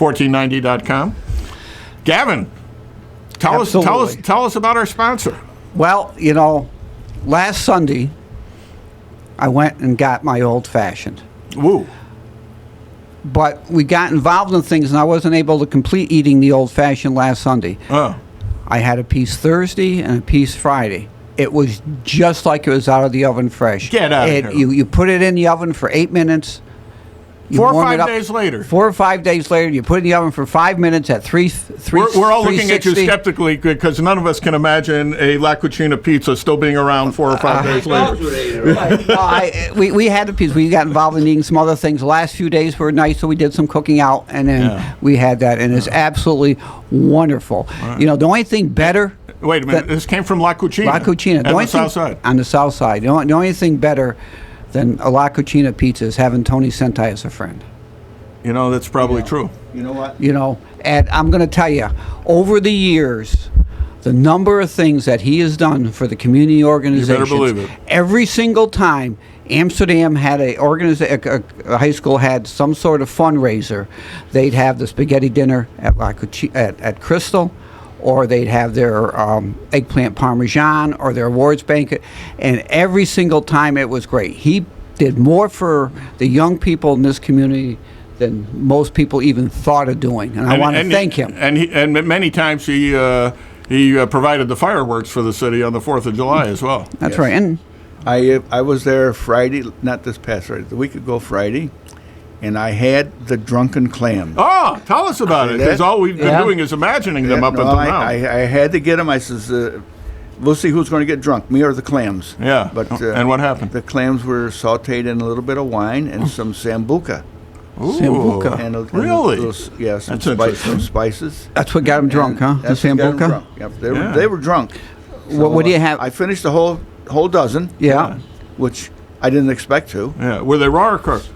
1490.com. Gavin, tell us about our sponsor. Well, last Sunday, I went and got my old-fashioned. Woo. But we got involved in things, and I wasn't able to complete eating the old-fashioned last Sunday. Oh. I had a piece Thursday and a piece Friday. It was just like it was out of the oven fresh. Get out of here. You put it in the oven for 8 minutes. 4 or 5 days later. 4 or 5 days later, you put it in the oven for 5 minutes at 360. We're all looking at you skeptically because none of us can imagine a La Cucina pizza still being around 4 or 5 days later. We had a piece. We got involved in eating some other things. The last few days were nice, so we did some cooking out, and then we had that, and it's absolutely wonderful. Right. The only thing better. Wait a minute. This came from La Cucina. La Cucina. On the south side. On the south side. The only thing better than a La Cucina pizza is having Tony Sentai as a friend. That's probably true. You know what? And I'm going to tell you, over the years, the number of things that he has done for the community organizations. You better believe it. Every single time Amsterdam had a high school had some sort of fundraiser, they'd have the spaghetti dinner at Crystal, or they'd have their eggplant parmesan or their awards banquet, and every single time it was great. He did more for the young people in this community than most people even thought of doing, and I want to thank him. And many times he provided the fireworks for the city on the 4th of July as well. That's right. And I was there Friday, not this past Friday, the week ago Friday, and I had the drunken clam. Oh, tell us about it, because all we've been doing is imagining them up until now. I had to get them. I says, we'll see who's going to get drunk, me or the clams. Yeah, but and what happened? The clams were sautéed in a little bit of wine and some sambuca. Ooh. Sambuca. Really? Some spices. That's what got them drunk, huh? The sambuca? Yep, they were drunk. So, what do you have? I finished the whole dozen. Yeah. Which I didn't expect to. Yeah. Were they raw or cooked?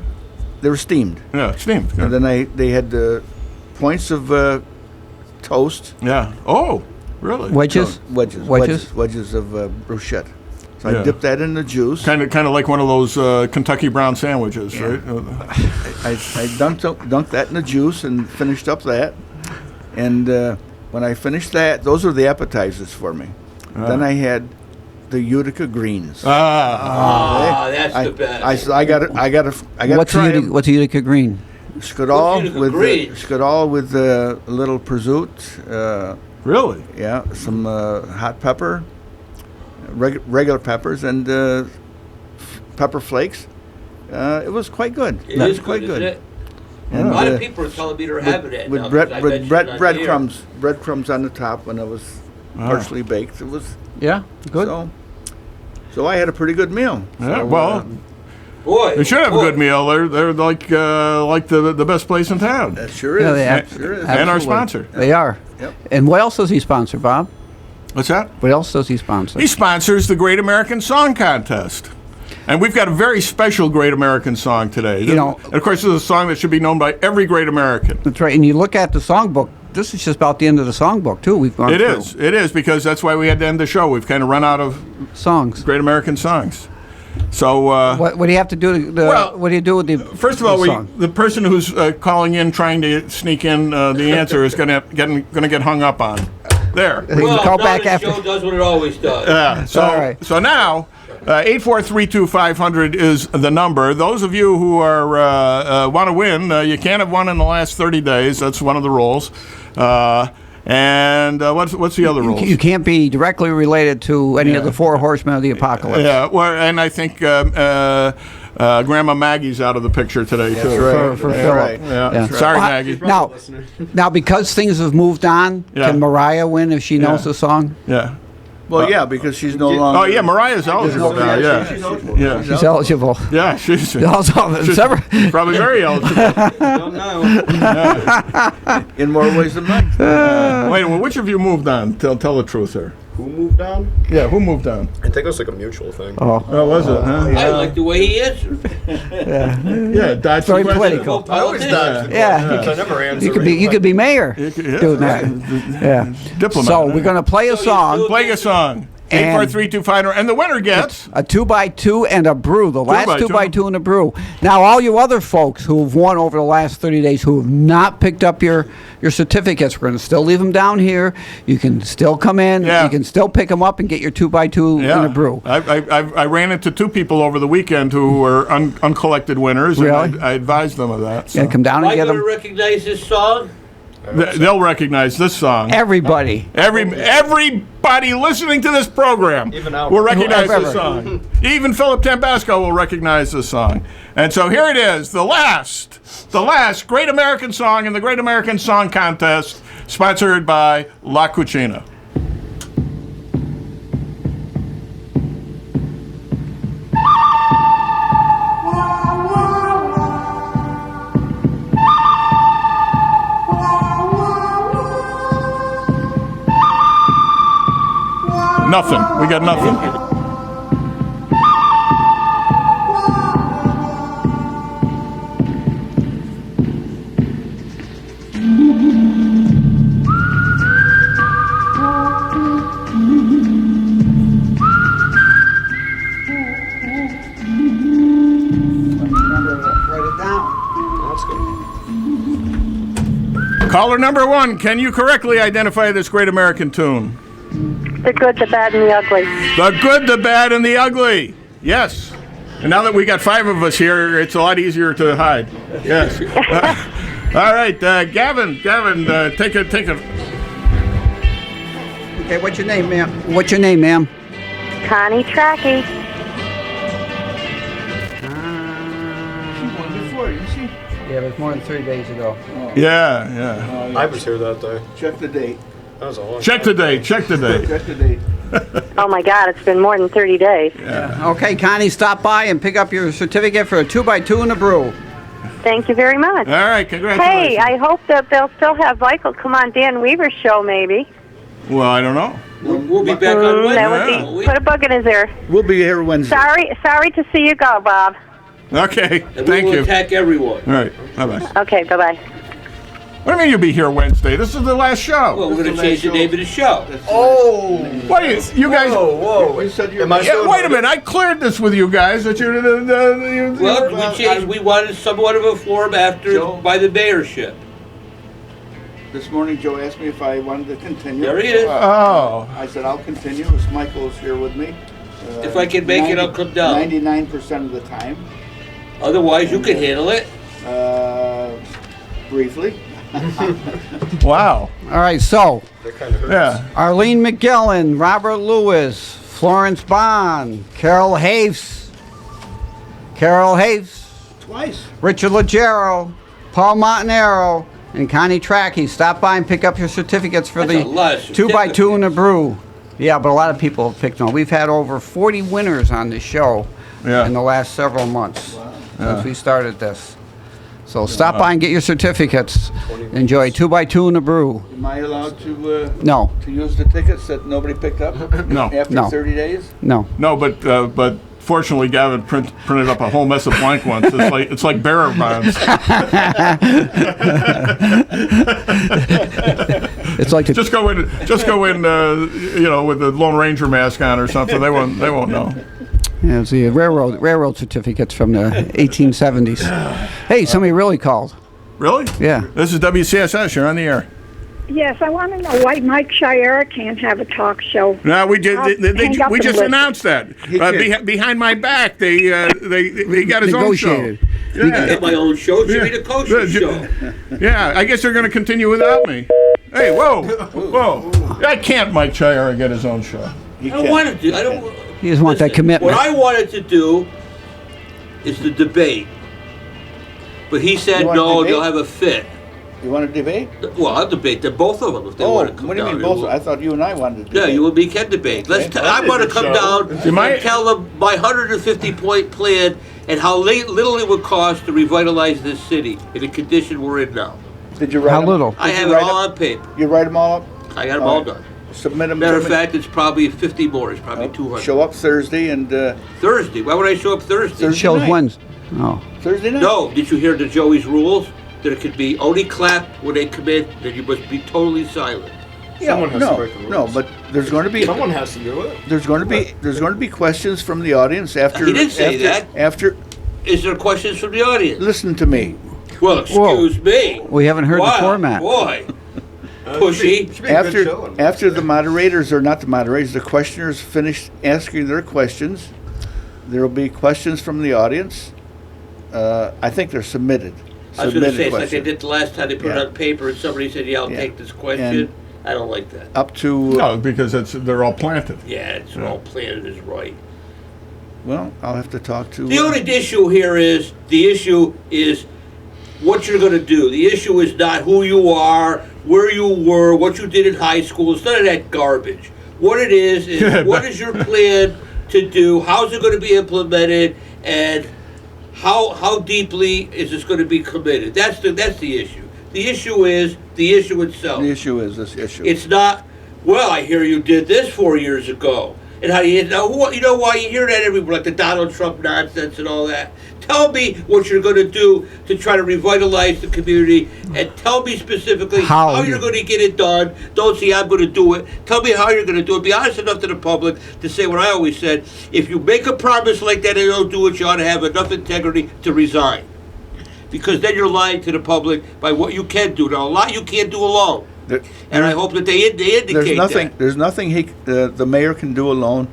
They were steamed. Yeah, steamed. And then they had the points of toast. Yeah. Oh, really? Wedges of bruschetta. So I dipped that in the juice. Kind of like one of those Kentucky brown sandwiches, right? I dunked that in the juice and finished up that. And when I finished that, those were the appetizers for me. Then I had the Utica greens. That's the best. I got to What's a Utica green? Skadal with a little prosciutto. Really? Yeah, some hot pepper, regular peppers, and pepper flakes. It was quite good. It was quite good. Isn't it? And a lot of people are telling me they're having it. With breadcrumbs on the top when it was partially baked. It was good. So I had a pretty good meal. Yeah, so, they should have a good meal. They're like the best place in town. That sure is. Sure is. And our sponsor. They are. Yep. And what else does he sponsor, Bob? What's that? What else does he sponsor? He sponsors the Great American Song Contest. And we've got a very special Great American Song today. And of course, this is a song that should be known by every great American. That's right. And you look at the songbook, this is just about the end of the songbook, too. We've gone through. It is, because that's why we had to end the show. We've kind of run out of songs, Great American songs. So what do you have to do? What do you do with the first of all, the person who's calling in trying to sneak in the answer is going to get hung up on. There. Well, call back after. The show does what it always does. Yeah. So now 8432500 is the number. Those of you who are want to win, you can't have won in the last 30 days. That's one of the rules. And what's the other rule? You can't be directly related to any of the four horsemen of the apocalypse. Yeah, well, and I think Grandma Maggie's out of the picture today, too. Right. For Philip. Right. Yeah. Sorry, Maggie. Now, because things have moved on, can Mariah win if she knows the song? Yeah. Well, yeah, because she's no longer. Oh, yeah, Mariah's eligible now. Yeah. She's eligible. Yeah, she's probably very eligible. Don't know. In more ways than one. Wait, well, which of you moved on? Tell the truth, sir. Who moved on? Yeah, who moved on? I think it was like a mutual thing. Oh, was it? Huh? I like the way he answered. Yeah, dodge very the question. political. I always dodge. Yeah, I never answer. you could be mayor doing that. Yeah. Diplomat. So we're going to play a song. Play a song. And 843-2500. And the winner gets a 2x2 and a brew. The last 2x2. 2x2 and a brew. Now, all you other folks who've won over the last 30 days who have not picked up your certificates, we're going to still leave them down here. You can still come in. Yeah. You can still pick them up and get your 2x2 and a brew. I ran into 2 people over the weekend who were uncollected winners. Really? And I advised them of that. So. Yeah, come down Am and I get going to them. recognize this song? They'll recognize this song. Everybody. Everybody listening to this program Even Albert. will recognize Whoever. this song. Even Philip Tambasco will recognize this song. And so here it is, the last Great American Song in the Great American Song Contest, sponsored by La Cucina. Nothing. We got nothing. Write it down. That's good. Caller number 1, can you correctly identify this great American tune? The good, the bad, and the ugly. The good, the bad, and the ugly. Yes. And now that we got 5 of us here, it's a lot easier to hide. Yes. All right, Gavin, take it. Okay, what's your name, ma'am? What's your name, ma'am? Connie Tracky. She won before, didn't she? Yeah, it was more than 3 days ago. Yeah. I was here that day. Check the date. That was a long Check the date. Check the date. Oh my God, it's been more than 30 days. Okay, Connie, stop by and pick up your certificate for a 2x2 and a brew. Thank you very much. All right, congratulations. Hey, I hope that they'll still have Michael come on Dan Weaver's show, maybe. Well, I don't know. We'll be back on Wednesday. That would Yeah. be. Put a bug in his ear. We'll be here Wednesday. Sorry to see you go, Bob. Okay, And thank we will you. attack everyone. All right, bye-bye. Okay, bye bye. What do you mean you'll be here Wednesday? This is the last show. Well, we're going to change the name of the show. Oh! What do you guys... Whoa! You said you're. Am I Yeah, still wait a minute. I cleared this with you guys that you're... Well, we changed. We wanted somewhat of a form after Joe? by the mayorship. This morning, Joe asked me if I wanted to continue. There he is. Oh. I said I'll continue, as Michael's here with me. If I can make it, I'll come down. 99% of the time. Otherwise, you can handle it. Briefly. Wow. All right, so That kind of hurts. Yeah. Arlene McGillen, Robert Lewis, Florence Bond, Carol Hafes, Twice. Richard Legero, Paul Montanaro, and Connie Tracky. Stop by and pick up your certificates for That's a lot of the 2x2 and a certificates. brew. Yeah, but a lot of people have picked them. We've had over 40 winners on this show Yeah. in the last several months since we started this. So stop by and get your certificates. Enjoy 2x2 and a brew. Am I allowed to No, use the tickets that nobody picked up No. after No. 30 days? no. No, but fortunately, Gavin printed up a whole mess of blank ones. It's like bearer bonds. It's like the Just go in, with the Lone Ranger mask on or something. They won't know. Yeah, it's the railroad certificates from the 1870s. Hey, somebody really called. Really? Yeah. This is WCSS. You're on the air. Yes, I want to know why Mike Shire can't have a talk show. No, we did. I'll hang up We and just listen. announced that. He did. Behind my back, he got his own show. Negotiated. Yeah. Get my own show. It should be the Yeah, kosher ju- show. Yeah, I guess they're going to continue without me. Hey, whoa! I can't Mike Shire get his own show. He I don't can't. want to do. I don't. You just want that commitment. What I wanted to do is the debate, but he said You want no. debate? They'll have a fit. You want to debate? Well, I'll debate them, both of them if they Oh, want to come what do you down. mean both? I thought you and I wanted to Yeah, debate. you and me can debate. I want to come down You might- and tell them my 150-point plan and how little it would cost to revitalize this city in the condition we're in now. Did you write How them? little? I Did have you it write all them? on paper. You write them all up? I got them All all right. done. Submit them Matter to of me. fact, it's probably 50 more. It's probably 200. Show up Thursday and Thursday. Why would I show up Thursday? It shows night. Wednesday. Oh. Thursday night. No. Did you hear the Joey's rules? That it could be only clap when they come in, then you must be totally silent. Someone has to break the rules. No, but there's going to be Someone has to do it. there's going to be questions from the audience after. He didn't say that. After, Is there questions from the audience? listen to me. Well, excuse me. We haven't heard Wow, the format. Boy, pushy. Should be a good show. After the moderators, or not the moderators, the questioners finish asking their questions, there will be questions from the audience. I think they're submitted. I was going to say, it's like they questions. did the last time they put it Yeah. on paper and somebody said, yeah, I'll Yeah. take this question. And- I don't like that. Up to, No, because they're all planted. Yeah, it's all planted is right. well, I'll have to talk to. The only issue here is, what you're going to do. The issue is not who you are, where you were, what you did in high school. It's none of that garbage. What it is what is your plan to do? How's it going to be implemented? And how deeply is this going to be committed? That's the issue. The issue is the issue itself. The issue is this issue. It's not, well, I hear you did this 4 years ago. And how do you know? You know why you hear that everywhere, like the Donald Trump nonsense and all that. Tell me what you're going to do to try to revitalize the community, and tell me specifically how you're going to get it done. Don't say I'm going to do it. Tell me how you're going to do it. Be honest enough to the public to say what I always said. If you make a promise like that and don't do it, you ought to have enough integrity to resign. Because then you're lying to the public by what you can do. Now, a lot you can't do alone. And I hope that they indicate that. There's nothing the mayor can do alone.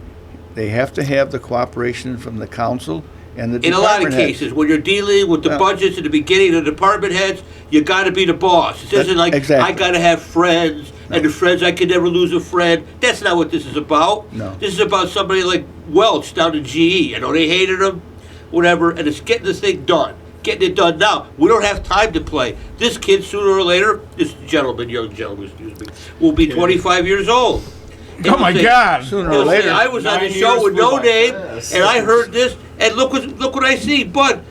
They have to have the cooperation from the council and the In a lot of department heads. cases, when you're dealing with the Yeah. budgets at the beginning, the department heads, you got to be the boss. It isn't like Exactly. I got to have friends, and the friends I can never lose a friend. That's not what this is about. No. This is about somebody like Welch down in GE. You know, they hated him, whatever, and it's getting this thing done. Getting it done now. We don't have time to play. This kid, sooner or later, this gentleman, young gentleman, excuse me, will be 25 years old. And Oh he'll my say- God! Sooner or He'll say, later. I was on the 9 show years with no flew by name, fast. and I heard this, and look what I see. But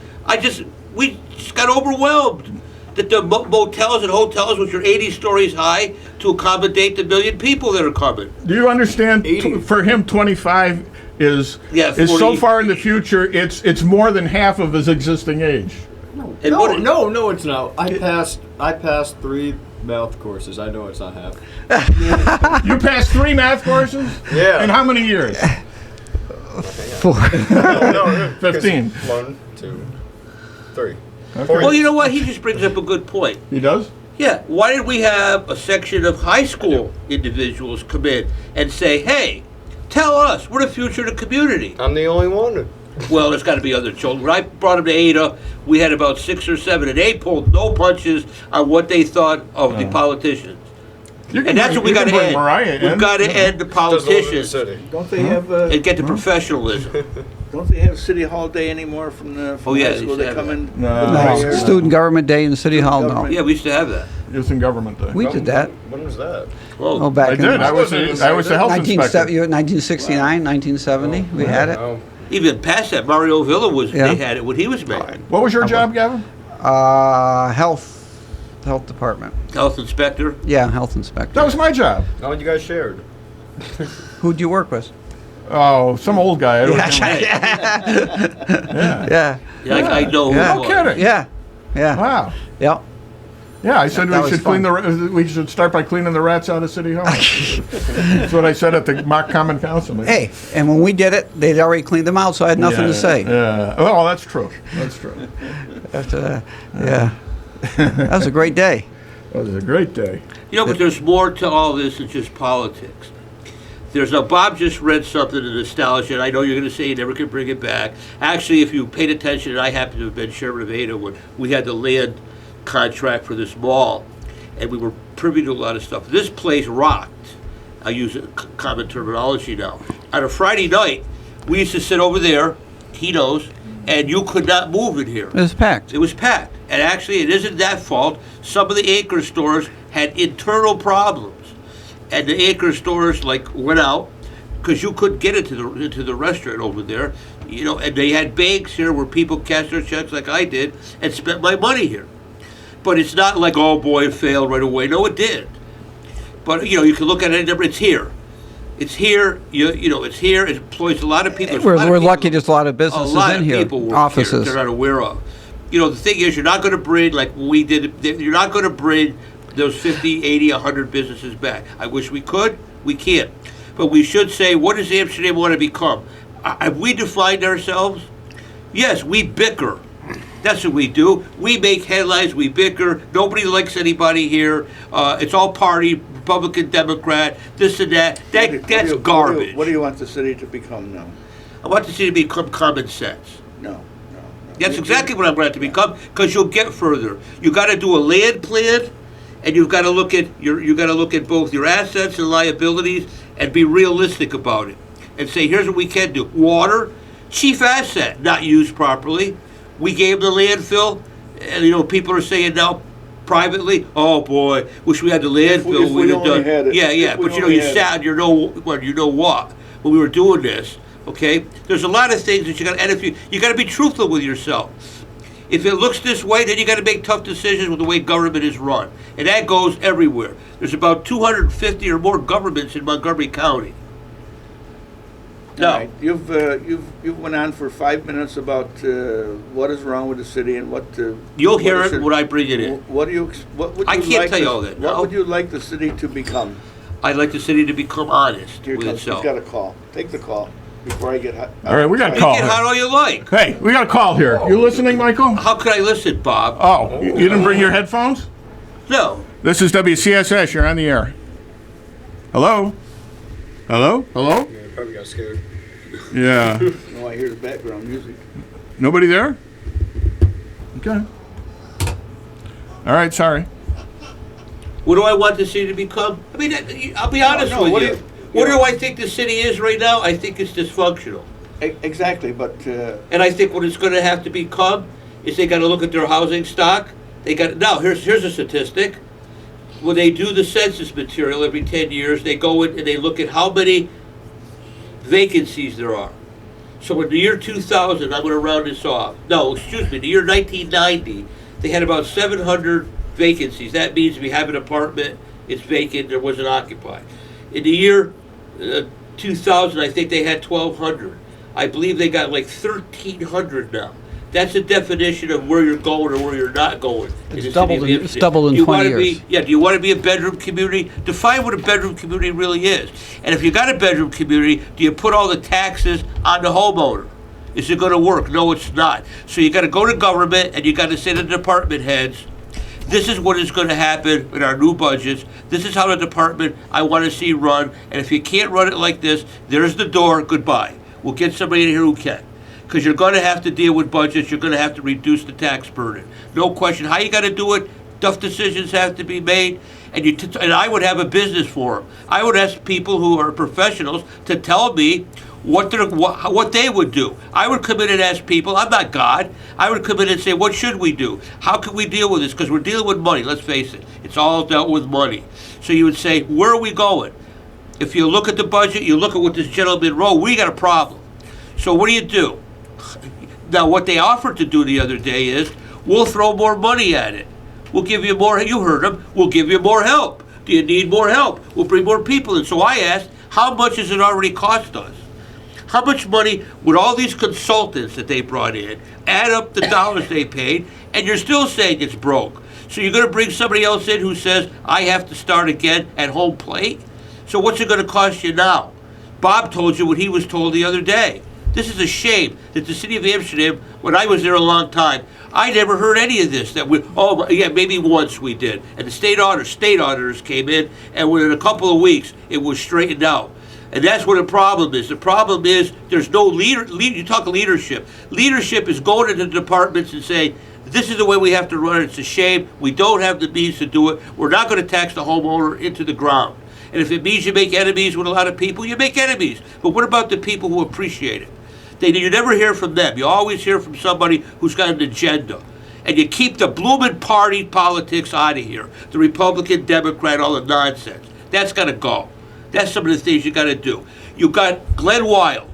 we just got overwhelmed that the motels and hotels, which are 80 stories high, to accommodate the million people that are coming. Do you understand? 80. For him, 25 is Yeah, is so 40. far in the future. It's more than half of his existing age. And No, what- no, it's not. I passed 3 math courses. I know it's not half. You passed 3 math courses. Yeah. In how many years? 4. No, 15. 1, 2, 3. Well, you know what? He just brings up a good point. He does. Yeah, why did we have a section of high school individuals come in and say, hey, tell us, we're the future of the community? I'm the only one. Well, there's got to be other children. When I brought them to Ada, we had about 6 or 7, and they pulled no punches on what they thought of the politicians. You can And that's bring- what we you got can to bring end. Mariah in. We've got to end the Doesn't live in the politicians city. Don't they have and get the professionalism. Don't they have City Hall Day anymore from the Oh, yeah, high they school? used to They have come that. in. No. right No, here. Student Government Day in the City Hall, no. Government. Yeah, we used to have that. Youth and Government Day. We did that. When was that? Well, Oh, back I in did. I was wasn't the health 1969, inspector. 1970, we had it. Oh, even past that, Mario Villa Yeah. they had it when he was mayor. What was your job, Gavin? Health department. Health inspector. Yeah, health inspector. That was my job. no, you guys shared. Who'd you work with? Oh, some old guy. I don't Yeah, Yeah, I know who Yeah. it No was. kidding. yeah, yeah. Wow. Yep. Yeah, I said That we was should clean fun. we should start by cleaning the rats out of City Hall. That's what I said at the mock common council meeting. Hey, and when we did it, they'd already cleaned them out, so I had nothing to say. Yeah. Well, that's true. That's true. After that, yeah. That was a great day. That was a great day. You know, but there's more to all this than just politics. Bob just read something in nostalgia, and I know you're going to say you never can bring it back. Actually, if you paid attention, and I happen to have been chairman of Ada when we had the land contract for this mall, and we were privy to a lot of stuff. This place rocked. I use common terminology now. On a Friday night, we used to sit over there, he knows, and you could not move in here. It was packed. It was packed. And actually, it isn't that fault. Some of the Acre stores had internal problems. And the Acre stores went out because you couldn't get into the restaurant over there. You know, and they had banks here where people cashed their checks like I did and spent my money here. But it's not like, oh boy, it failed right away. No, it did. But, you know, you can look at it, it's here. It's here, it's here. It employs a lot of people. There's a lot of We're people- lucky there's a lot of a businesses lot in of here, people work offices. here they're not aware of. You know, the thing is, you're not going to bring, like we did, you're not going to bring those 50, 80, 100 businesses back. I wish we could. We can't. But we should say, what does Amsterdam want to become? Have we defined ourselves? Yes, we bicker. That's what we do. We make headlines, we bicker. Nobody likes anybody here. It's all party, Republican, Democrat, this and that. That's garbage. What do you want the city to become now? I want the city to become common sense. No. That's exactly what I want it to become, because you'll get further. You got to do a land plan, and you've got to look at both your assets and liabilities, and be realistic about it. And say, here's what we can do. Water, chief asset, not used properly. We gave the landfill, and people are saying now privately, oh boy, wish we had the landfill. If we only had it. Yeah, but you sat and you know what when we were doing this. Okay, there's a lot of things that you got, and if you got to be truthful with yourself. If it looks this way, then you got to make tough decisions with the way government is run, and that goes everywhere. There's about 250 or more governments in Montgomery County. All right. You've went on for 5 minutes about what is wrong with the city and what. You'll hear it when I bring it in. What would you? I can't tell you all that. What would you like the city to become? I'd like the city to become honest with itself. You've got a call. Take the call before I get hot. All right, we got a call. Get hot all you like. Hey, we got a call here. You listening, Michael? How could I listen, Bob? Oh, you didn't bring your headphones? No. This is WCSS. You're on the air. Hello? Hello? Yeah, probably got scared. Yeah. No, I hear the background music. Nobody there? Okay. All right, sorry. What do I want the city to become? I mean, I'll be honest with you. What do I think the city is right now? I think it's dysfunctional. Exactly, but. And I think what it's going to have to become is they got to look at their housing stock. Now here's a statistic. When they do the census material every 10 years, they go in and they look at how many vacancies there are. So in the year 2000, I'm going to round this off. No, excuse me, the year 1990, they had about 700 vacancies. That means we have an apartment, it's vacant, there wasn't occupied. In the year 2000, I think they had 1,200. I believe they got like 1,300 now. That's a definition of where you're going or where you're not going. It's doubled in 20 years. Do you want to be a bedroom community? Define what a bedroom community really is. And if you got a bedroom community, do you put all the taxes on the homeowner? Is it going to work? No, it's not. So you got to go to government and you got to say to the department heads, this is what is going to happen in our new budgets. This is how the department I want to see run. And if you can't run it like this, there's the door. Goodbye. We'll get somebody in here who can. Because you're going to have to deal with budgets. You're going to have to reduce the tax burden. No question. How you got to do it? Tough decisions have to be made. And I would have a business forum. I would ask people who are professionals to tell me what they would do. I would come in and ask people. I'm not God. I would come in and say, what should we do? How can we deal with this? Because we're dealing with money. Let's face it. It's all dealt with money. So you would say, where are we going? If you look at the budget, you look at what this gentleman wrote, we got a problem. So what do? Now, what they offered to do the other day is, we'll throw more money at it. We'll give you more, you heard them, we'll give you more help. Do you need more help? We'll bring more people in. So I asked, how much has it already cost us? How much money would all these consultants that they brought in add up the dollars they paid, and you're still saying it's broke? So you're going to bring somebody else in who says, I have to start again at home plate? So what's it going to cost you now? Bob told you what he was told the other day. This is a shame that the city of Amsterdam, when I was there a long time, I never heard any of this. Maybe once we did. And the state auditors came in, and within a couple of weeks, it was straightened out. And that's what the problem is. The problem is there's no you talk leadership. Leadership is going into the departments and saying, this is the way we have to run it. It's a shame. We don't have the means to do it. We're not going to tax the homeowner into the ground. And if it means you make enemies with a lot of people, you make enemies. But what about the people who appreciate it? You never hear from them. You always hear from somebody who's got an agenda. And you keep the blooming party politics out of here. The Republican, Democrat, all the nonsense. That's got to go. That's some of the things you got to do. You got Glenn Wild.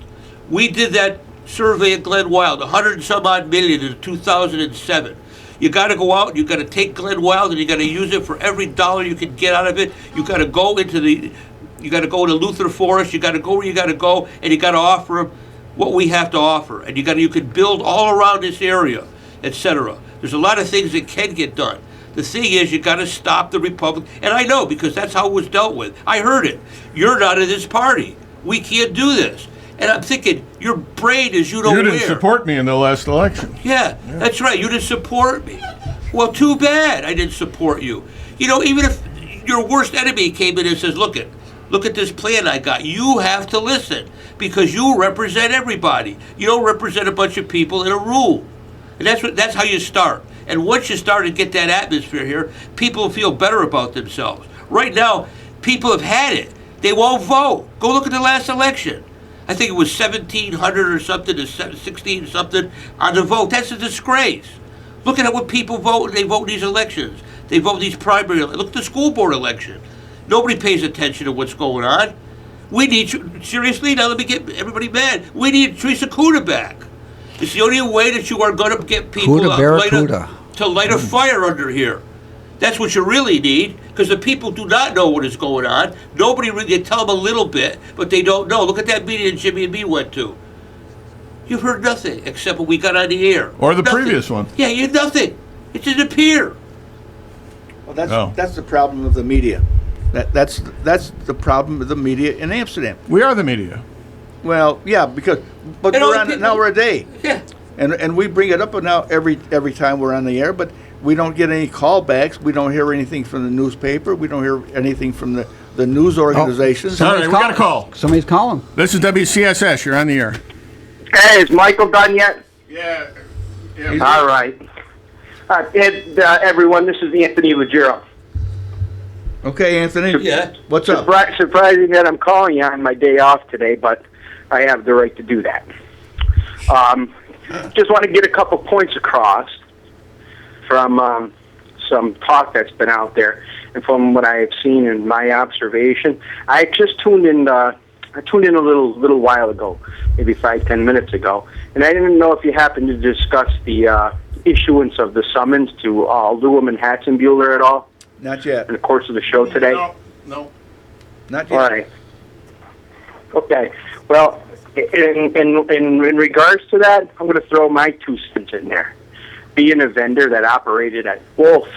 We did that survey of Glenn Wild, 100 and some odd million in 2007. You got to go out and you got to take Glenn Wild and you got to use it for every dollar you can get out of it. You got to go into Luther Forest. You got to go where you got to go, and you got to offer them what we have to offer. And you can build all around this area, etc. There's a lot of things that can get done. The thing is, you got to stop the Republic. And I know, because that's how it was dealt with. I heard it. You're not in this party. We can't do this. And I'm thinking, your brain is you don't You didn't wear. support me in the last election. Yeah, that's right. You didn't support me. Well, too bad I didn't support you. You know, even if your worst enemy came in and says, look at this plan I got. You have to listen because you represent everybody. You don't represent a bunch of people in a room. And that's how you start. And once you start to get that atmosphere here, people feel better about themselves. Right now, people have had it. They won't vote. Go look at the last election. I think it was 1,700 or something to 16 something on the vote. That's a disgrace. Look at what people vote. They vote in these elections. They vote in these primary. Look at the school board election. Nobody pays attention to what's going on. We need, seriously, now let me get everybody mad. We need Teresa Kuda back. It's the only way that you are going to get people to light a fire under here. That's what you really need, because the people do not know what is going on. Nobody really, they tell them a little bit, but they don't know. Look at that meeting that Jimmy and me went to. You've heard nothing except what we got on the air. Or the Nothing. previous one. Yeah, you had nothing. It didn't appear. Well, that's the problem of the media. That's the problem of the media in Amsterdam. We are the media. Well, yeah, but And we're all on the it now. We're a day, Yeah. and we bring it up now every time we're on the air. But we don't get any callbacks. We don't hear anything from the newspaper. We don't hear anything from the news organizations. All right, we got a call. Somebody's calling. This is WCSS. You're on the air. Hey, is Michael done yet? Yeah. All right. Everyone, this is Anthony Legero. Okay, Anthony. Yeah. What's up? Surprising that I'm calling you on my day off today, but I have the right to do that. Just want to get a couple points across from some talk that's been out there, and from what I have seen in my observation. I just tuned in. I tuned in a little while ago, maybe 5-10 minutes ago, and I didn't know if you happened to discuss the issuance of the summons to Alderwoman Hatzenbuehler at all. Not yet. In the course of the show today? No. Not yet. All right. Okay. Well, in regards to that, I'm going to throw my 2 cents in there. Being a vendor that operated at both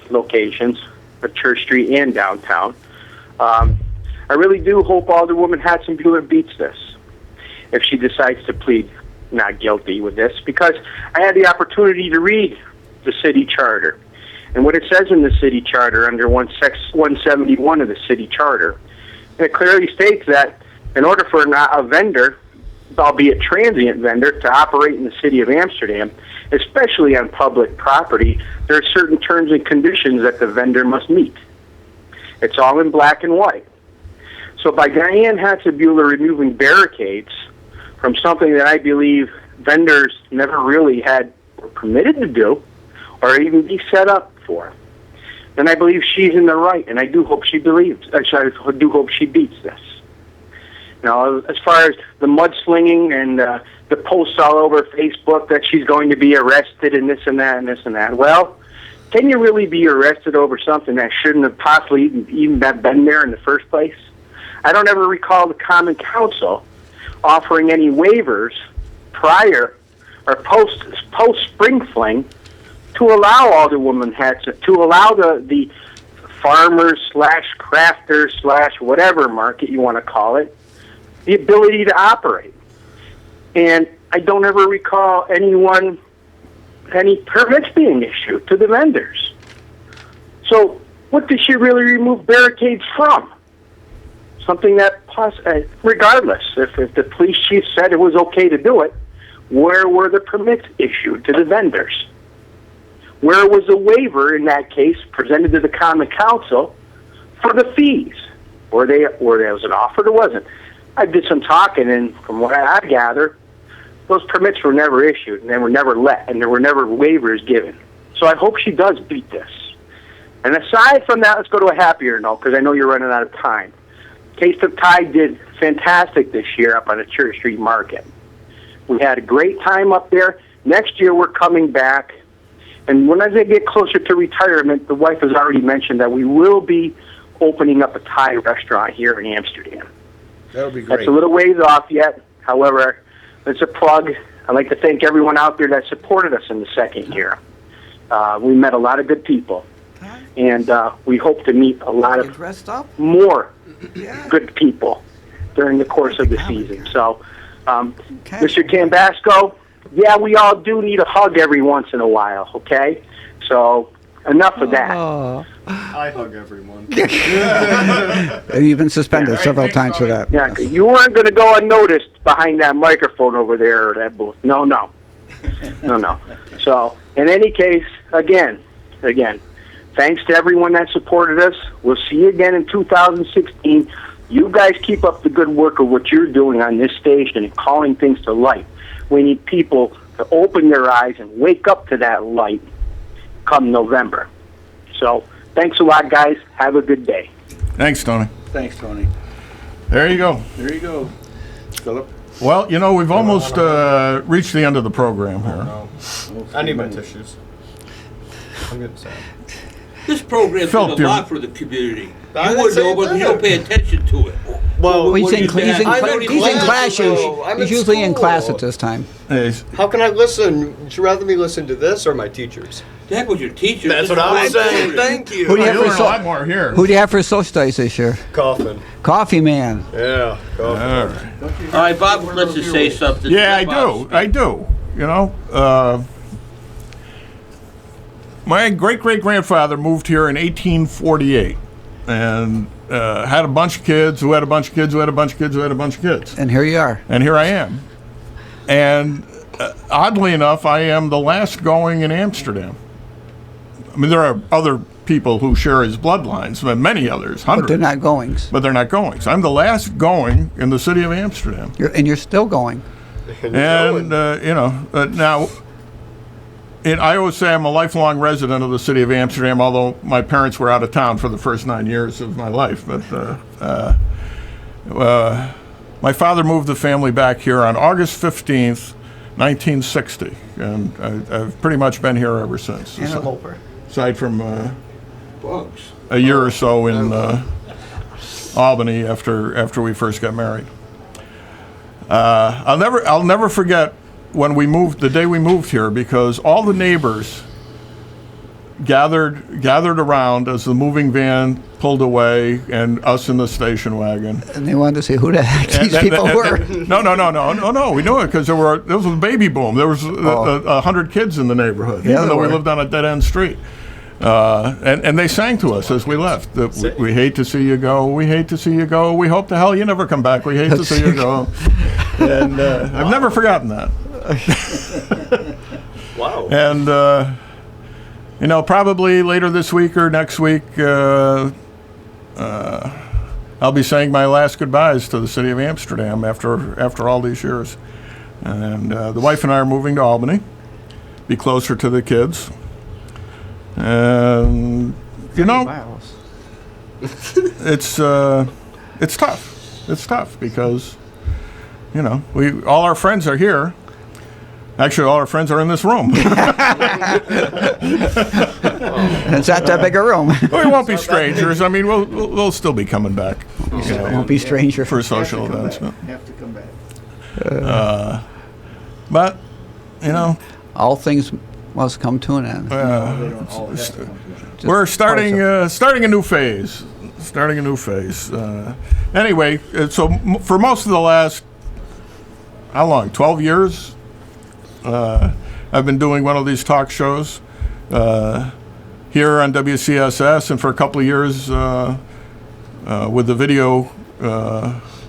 locations, at Church Street and downtown, I really do hope Alderwoman Hatzenbuehler beats this if she decides to plead not guilty with this, because I had the opportunity to read the city charter. And what it says in the city charter under 171 of the city charter, it clearly states that in order for a vendor, albeit transient vendor, to operate in the city of Amsterdam, especially on public property, there are certain terms and conditions that the vendor must meet. It's all in black and white. So by Diane Hatzenbuehler removing barricades from something that I believe vendors never really were permitted to do or even be set up for, then I believe she's in the right, and I do hope she I do hope she beats this. Now, as far as the mudslinging and the posts all over Facebook that she's going to be arrested and this and that and this and that, well, can you really be arrested over something that shouldn't have possibly even been there in the first place? I don't ever recall the Common Council offering any waivers prior or post spring fling to allow Alderwoman to allow the farmers / crafters / whatever market you want to call it, the ability to operate. And I don't ever recall any permits being issued to the vendors. So what did she really remove barricades from? Something that, regardless, if the police chief said it was okay to do it, where were the permits issued to the vendors? Where was the waiver in that case presented to the Common Council for the fees? Were there was it offered or wasn't? I did some talking, and from what I gather, those permits were never issued, and they were never let, and there were never waivers given. So I hope she does beat this. And aside from that, let's go to a happier note, because I know you're running out of time. Taste of Tide did fantastic this year up on the Church Street Market. We had a great time up there. Next year, we're coming back. And when I get closer to retirement, the wife has already mentioned that we will be opening up a Thai restaurant here in Amsterdam. That'll be great. That's a little ways off yet. However, it's a plug. I'd like to thank everyone out there that supported us in the second year. We met a lot of good people, and we hope to meet a lot of Dressed up? more good people during the course of the season. So, Mr. Tambasco, yeah, we all do need a hug every once in a while, okay? So, enough of that. Oh. I hug everyone. You've been suspended several times for that. Yeah, you weren't going to go unnoticed behind that microphone over there or that booth. No. So, in any case, again, thanks to everyone that supported us. We'll see you again in 2016. You guys keep up the good work of what you're doing on this station and calling things to light. We need people to open their eyes and wake up to that light come November. So, thanks a lot, guys. Have a good day. Thanks, Tony. Thanks, Tony. There you go. There you go, Philip. Well, we've almost reached the end of the program here. No. I need my tissues. I'm getting sad. This program's Philip, done a you're- lot for the community. I You didn't would say know, it but you did. don't pay attention to it. Well, He's What in, do you he's in, think? I'm in he's in class, class. though. I'm in He's usually in class school. at this time. Hey, how can I listen? Would you rather me listen to this or my teachers? The heck with your teacher. That's This what I is was my saying. program. Thank you. Who do you you have learn for a lot so, more here. Who do you have for social studies this year? Coffin. Coffee Man. Yeah, coffin. All right. All right, Bob, let's just say something. Yeah, I Bob's do. I do. My great-great-grandfather moved here in 1848 and had a bunch of kids who had a bunch of kids who had a bunch of kids who had a bunch of kids. And here you are. And here I am. And oddly enough, I am the last going in Amsterdam. I mean, there are other people who share his bloodlines, but many others, But hundreds. they're not goings. But they're not going. So I'm the last going in the city of Amsterdam. You're still going. And, now, I always say I'm a lifelong resident of the city of Amsterdam, although my parents were out of town for the first 9 years of my life. But my father moved the family back here on August 15th, 1960. And I've pretty much been here ever since. And a hoper. Aside from Bugs. a year or so in Albany after we first got married. I'll never forget when we moved, the day we moved here, because all the neighbors gathered around as the moving van pulled away and us in the station wagon. And they wanted to see who the heck these people were. No. We knew it because there was a baby boom. There was 100 kids in the neighborhood, Yeah, even though we there were. lived on a dead-end street. And they sang to us as we left. That we hate to see you go. We hate to see you go. We hope to hell you never come back. We hate to see you go. And I've never forgotten that. Wow. And probably later this week or next week, I'll be saying my last goodbyes to the city of Amsterdam after all these years. And the wife and I are moving to Albany, be closer to the kids. And it's tough. It's tough because all our friends are here. Actually, all our friends are in this room. It's not that big a room. We won't be strangers. I mean, we'll still be coming back Won't be stranger. for social events. Have to come back. But All things must come to an end. They don't all have to come to that. we're starting a new phase. Anyway, so for most of the last, how long? 12 years. I've been doing one of these talk shows here on WCSS, and for a couple of years with the video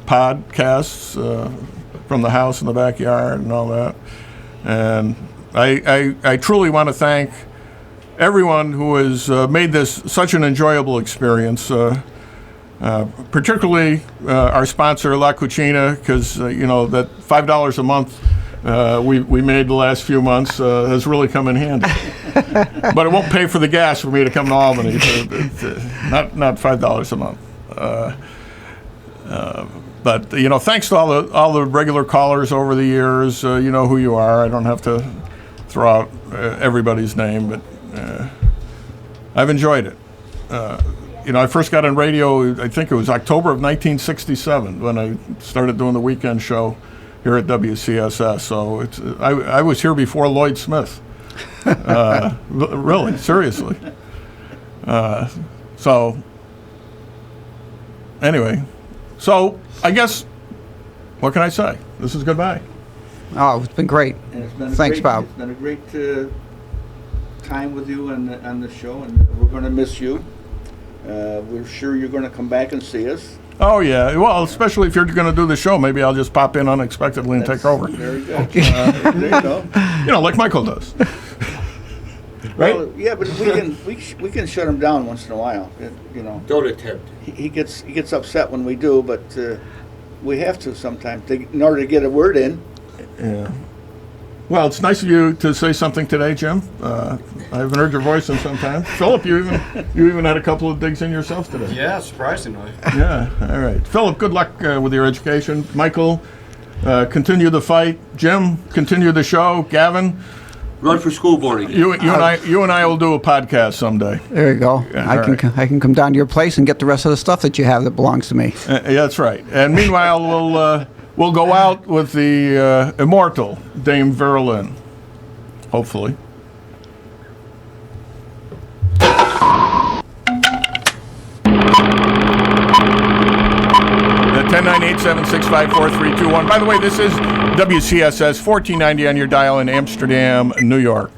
podcasts from the house in the backyard and all that. And I truly want to thank everyone who has made this such an enjoyable experience, particularly our sponsor, La Cucina, because that $5 a month we made the last few months has really come in handy. But it won't pay for the gas for me to come to Albany. Not $5 a month. But thanks to all the regular callers over the years. You know who you are. I don't have to throw out everybody's name, but I've enjoyed it. I first got on radio, I think it was October of 1967 when I started doing the weekend show here at WCSS. So I was here before Lloyd Smith. Really, seriously. So, anyway, so I guess, what can I say? This is goodbye. Oh, it's been great. And it's been Thanks, great, Bob. It's been a great time with you on the show, and we're going to miss you. We're sure you're going to come back and see us. Oh, yeah. Well, especially if you're going to do the show, maybe I'll just pop in unexpectedly and take over. There you go. There you go. You know, like Michael does. Right? Well, yeah, but we can shut him down once in a while. You know, Don't attempt. he gets upset when we do, but we have to sometimes in order to get a word in. Yeah. Well, it's nice of you to say something today, Jim. I haven't heard your voice in some time. Philip, you even had a couple of digs in yourself today. Yeah, surprisingly. Yeah. All right. Philip, good luck with your education. Michael, continue the fight. Jim, continue the show. Gavin, Run for school board again. you and I will do a podcast someday. There you go. Yeah, I all can right. I can come down to your place and get the rest of the stuff that you have that belongs to me. Yeah, that's right. And meanwhile, we'll go out with the immortal Dame Vera Lynn, hopefully. The 109876543321. By the way, this is WCSS 1490 on your dial in Amsterdam, New York.